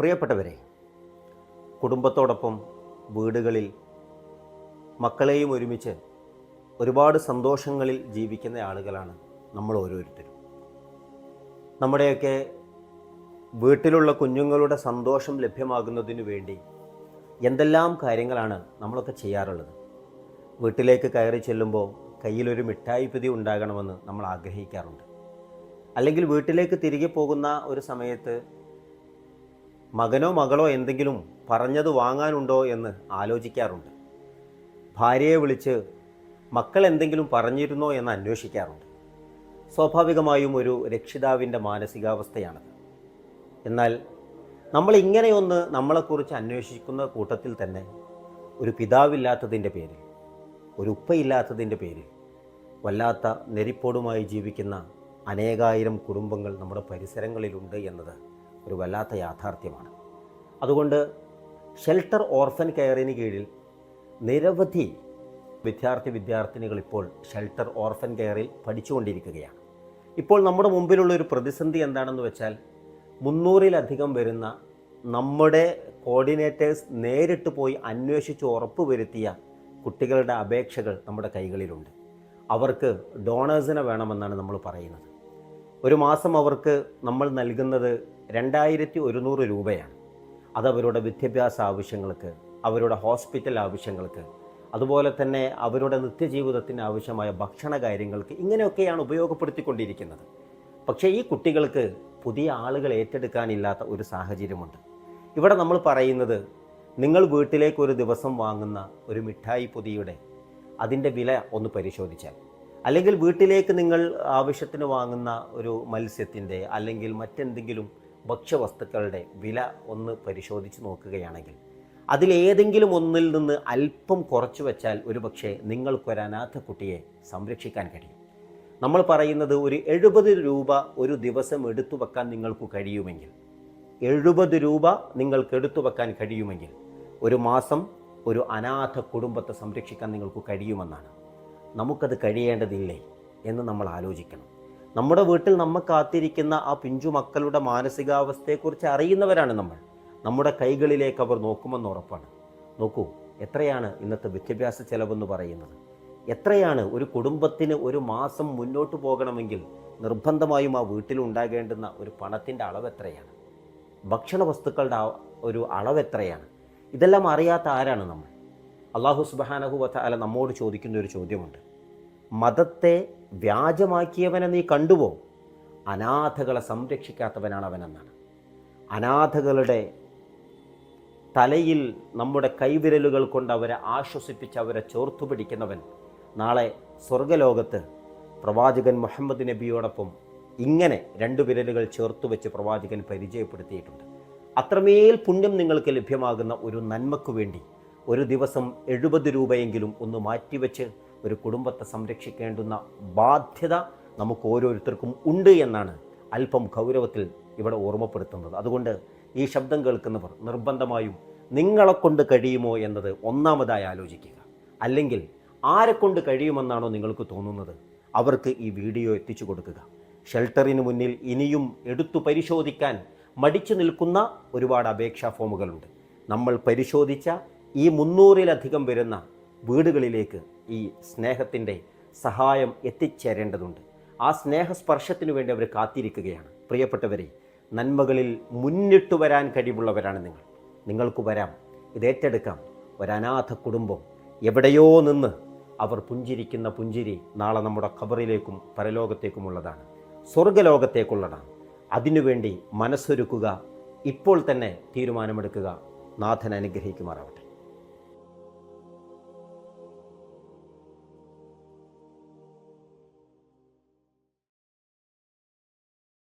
പ്രിയപ്പെട്ടവരെ, കുടുംബത്തോടൊപ്പം വീടുകളിൽ മക്കളെയും ഒരുമിച്ച് ഒരുപാട് സന്തോഷങ്ങളിൽ ജീവിക്കുന്ന ആളുകളാണ് നമ്മൾ ഓരോരുത്തരും. നമ്മുടെയൊക്കെ വീട്ടിലുള്ള കുഞ്ഞുങ്ങളുടെ സന്തോഷം ലഭ്യമാകുന്നതിനു വേണ്ടി എന്തെല്ലാം കാര്യങ്ങളാണ് നമ്മളൊക്കെ ചെയ്യാറുള്ളത്. വീട്ടിലേക്ക് കയറി ചെല്ലുമ്പോൾ കയ്യിലൊരു മിഠായി പൊതി ഉണ്ടാകണമെന്ന് നമ്മൾ ആഗ്രഹിക്കാറുണ്ട്. അല്ലെങ്കിൽ വീട്ടിലേക്ക് തിരികെ പോകുന്ന ഒരു സമയത്ത് മകനോ മകളോ എന്തെങ്കിലും പറഞ്ഞത് വാങ്ങാനുണ്ടോ എന്ന് ആലോചിക്കാറുണ്ട്. ഭാര്യയെ വിളിച്ച് മക്കൾ എന്തെങ്കിലും പറഞ്ഞിരുന്നോ എന്ന് അന്വേഷിക്കാറുണ്ട്. സ്വാഭാവികമായും ഒരു രക്ഷിതാവിൻ്റെ മാനസികാവസ്ഥയാണത്. എന്നാൽ നമ്മൾ ഇങ്ങനെയൊന്ന് നമ്മളെക്കുറിച്ച് അന്വേഷിക്കുന്ന കൂട്ടത്തിൽ തന്നെ ഒരു പിതാവില്ലാത്തതിൻ്റെ പേരിൽ, ഒരു ഉപ്പയില്ലാത്തതിൻ്റെ പേരിൽ വല്ലാത്ത നെരിപ്പോടുമായി ജീവിക്കുന്ന അനേകായിരം കുടുംബങ്ങൾ നമ്മുടെ പരിസരങ്ങളിലുണ്ട് എന്നത് ഒരു വല്ലാത്ത യാഥാർത്ഥ്യമാണ്. അതുകൊണ്ട് ഷെൽട്ടർ ഓർഫൻ കെയറിന് കീഴിൽ നിരവധി വിദ്യാർത്ഥിനികൾ ഇപ്പോൾ ഷെൽട്ടർ ഓർഫൻ കെയറിൽ പഠിച്ചുകൊണ്ടിരിക്കുകയാണ്. ഇപ്പോൾ നമ്മുടെ മുമ്പിലുള്ളൊരു പ്രതിസന്ധി എന്താണെന്ന് വെച്ചാൽ 300-ലധികം വരുന്ന നമ്മുടെ കോർഡിനേറ്റേഴ്സ് നേരിട്ട് പോയി അന്വേഷിച്ച് ഉറപ്പ് വരുത്തിയ കുട്ടികളുടെ അപേക്ഷകൾ നമ്മുടെ കൈകളിലുണ്ട്. അവർക്ക് ഡോണേഴ്സിനെ വേണമെന്നാണ് നമ്മൾ പറയുന്നത്. ഒരു മാസം അവർക്ക് നമ്മൾ നൽകുന്നത് 2100 രൂപയാണ്. അതവരുടെ വിദ്യാഭ്യാസ ആവശ്യങ്ങൾക്ക്, അവരുടെ ഹോസ്പിറ്റൽ ആവശ്യങ്ങൾക്ക്, അതുപോലെ തന്നെ അവരുടെ നിത്യജീവിതത്തിന് ആവശ്യമായ ഭക്ഷണ കാര്യങ്ങൾക്ക് ഇങ്ങനെയൊക്കെയാണ് ഉപയോഗപ്പെടുത്തിക്കൊണ്ടിരിക്കുന്നത്. പക്ഷേ ഈ കുട്ടികൾക്ക് പുതിയ ആളുകൾ ഏറ്റെടുക്കാനില്ലാത്ത ഒരു സാഹചര്യമുണ്ട്. ഇവിടെ നമ്മൾ പറയുന്നത്, നിങ്ങൾ വീട്ടിലേക്ക് ഒരു ദിവസം വാങ്ങുന്ന ഒരു മിഠായി പൊതിയുടെ അതിൻ്റെ വില ഒന്ന് പരിശോധിച്ചാൽ, അല്ലെങ്കിൽ വീട്ടിലേക്ക് നിങ്ങൾ ആവശ്യത്തിന് വാങ്ങുന്ന ഒരു മത്സ്യത്തിൻ്റെ അല്ലെങ്കിൽ മറ്റെന്തെങ്കിലും ഭക്ഷ്യവസ്തുക്കളുടെ വില ഒന്ന് പരിശോധിച്ച് നോക്കുകയാണെങ്കിൽ അതിലേതെങ്കിലും ഒന്നിൽ നിന്ന് അല്പം കുറച്ചു വെച്ചാൽ ഒരുപക്ഷെ നിങ്ങൾക്കൊരു അനാഥ കുട്ടിയെ സംരക്ഷിക്കാൻ കഴിയും. നമ്മൾ പറയുന്നത് ഒരു 70 രൂപ ഒരു ദിവസം എടുത്തു വെക്കാൻ നിങ്ങൾക്ക് കഴിയുമെങ്കിൽ, 70 രൂപ നിങ്ങൾക്ക് എടുത്തു വെക്കാൻ കഴിയുമെങ്കിൽ ഒരു മാസം ഒരു അനാഥ കുടുംബത്തെ സംരക്ഷിക്കാൻ നിങ്ങൾക്ക് കഴിയുമെന്നാണ്. നമുക്കത് കഴിയേണ്ടതില്ലേ എന്ന് നമ്മൾ ആലോചിക്കണം. നമ്മുടെ വീട്ടിൽ നമ്മെ കാത്തിരിക്കുന്ന ആ പിഞ്ചു മക്കളുടെ മാനസികാവസ്ഥയെക്കുറിച്ച് അറിയുന്നവരാണ് നമ്മൾ. നമ്മുടെ കൈകളിലേക്ക് അവർ നോക്കുമെന്ന് ഉറപ്പാണ്. നോക്കൂ, എത്രയാണ് ഇന്നത്തെ വിദ്യാഭ്യാസ ചെലവെന്ന് പറയുന്നത്. എത്രയാണ് ഒരു കുടുംബത്തിന് ഒരു മാസം മുന്നോട്ട് പോകണമെങ്കിൽ നിർബന്ധമായും ആ വീട്ടിലുണ്ടാകേണ്ടുന്ന ഒരു പണത്തിൻ്റെ അളവ് എത്രയാണ്, ഭക്ഷണ വസ്തുക്കളുടെ ഒരു അളവ് എത്രയാണ്. ഇതെല്ലാം അറിയാത്ത ആരാണ് നമ്മൾ? അല്ലാഹു സുബ്ഹാനഹു വ തആല നമ്മോട് ചോദിക്കുന്ന ഒരു ചോദ്യമുണ്ട്. മതത്തെ വ്യാജമാക്കിയവനെ നീ കണ്ടുവോ? അനാഥകളെ സംരക്ഷിക്കാത്തവനാണ് അവനെന്നാണ്. അനാഥകളുടെ തലയിൽ നമ്മുടെ കൈവിരലുകൾ കൊണ്ട് അവരെ ആശ്വസിപ്പിച്ച് അവരെ ചോർത്തു പിടിക്കുന്നവൻ നാളെ സ്വർഗലോകത്ത് പ്രവാചകൻ മുഹമ്മദ് നബിയോടൊപ്പം ഇങ്ങനെ 2 വിരലുകൾ ചേർത്തു വെച്ച് പ്രവാചകൻ പരിചയപ്പെടുത്തിയിട്ടുണ്ട്. അത്രമേൽ പുണ്യം നിങ്ങൾക്ക് ലഭ്യമാകുന്ന ഒരു നന്മയ്ക്കു വേണ്ടി ഒരു ദിവസം 70 രൂപയെങ്കിലും ഒന്ന് മാറ്റിവെച്ച് ഒരു കുടുംബത്തെ സംരക്ഷിക്കേണ്ടുന്ന ബാധ്യത നമുക്ക് ഓരോരുത്തർക്കും ഉണ്ട് എന്നാണ് അല്പം ഗൗരവത്തിൽ ഇവിടെ ഓർമ്മപ്പെടുത്തുന്നത്. അതുകൊണ്ട് ഈ ശബ്ദം കേൾക്കുന്നവർ നിർബന്ധമായും നിങ്ങളെക്കൊണ്ട് കഴിയുമോ എന്നത് ഒന്നാമതായി ആലോചിക്കുക. അല്ലെങ്കിൽ ആരെക്കൊണ്ട് കഴിയുമെന്നാണോ നിങ്ങൾക്ക് തോന്നുന്നത് അവർക്ക് ഈ വീഡിയോ എത്തിച്ചു കൊടുക്കുക. ഷെൽട്ടറിന് മുന്നിൽ ഇനിയും എടുത്തു പരിശോധിക്കാൻ മടിച്ചു നിൽക്കുന്ന ഒരുപാട് അപേക്ഷാ ഫോമുകളുണ്ട്. നമ്മൾ പരിശോധിച്ച ഈ 300-ലധികം വരുന്ന വീടുകളിലേക്ക് ഈ സ്നേഹത്തിൻ്റെ സഹായം എത്തിച്ചേരേണ്ടതുണ്ട്. ആ സ്നേഹസ്പർശത്തിനു വേണ്ടി അവർ കാത്തിരിക്കുകയാണ്. പ്രിയപ്പെട്ടവരെ, നന്മകളിൽ മുന്നിട്ട് വരാൻ കഴിവുള്ളവരാണ് നിങ്ങൾ. നിങ്ങൾക്ക് വരാം, ഇത് ഏറ്റെടുക്കാം. ഒരനാഥ കുടുംബം എവിടെയോ നിന്ന് അവർ പുഞ്ചിരിക്കുന്ന പുഞ്ചിരി നാളെ നമ്മുടെ ഖബറിലേക്കും പരലോകത്തേക്കുമുള്ളതാണ്, സ്വർഗലോകത്തേക്കുള്ളതാണ്. അതിനുവേണ്ടി മനസ്സൊരുക്കുക, ഇപ്പോൾ തന്നെ തീരുമാനമെടുക്കുക. നാഥൻ അനുഗ്രഹിക്കുമാറാവട്ടെ.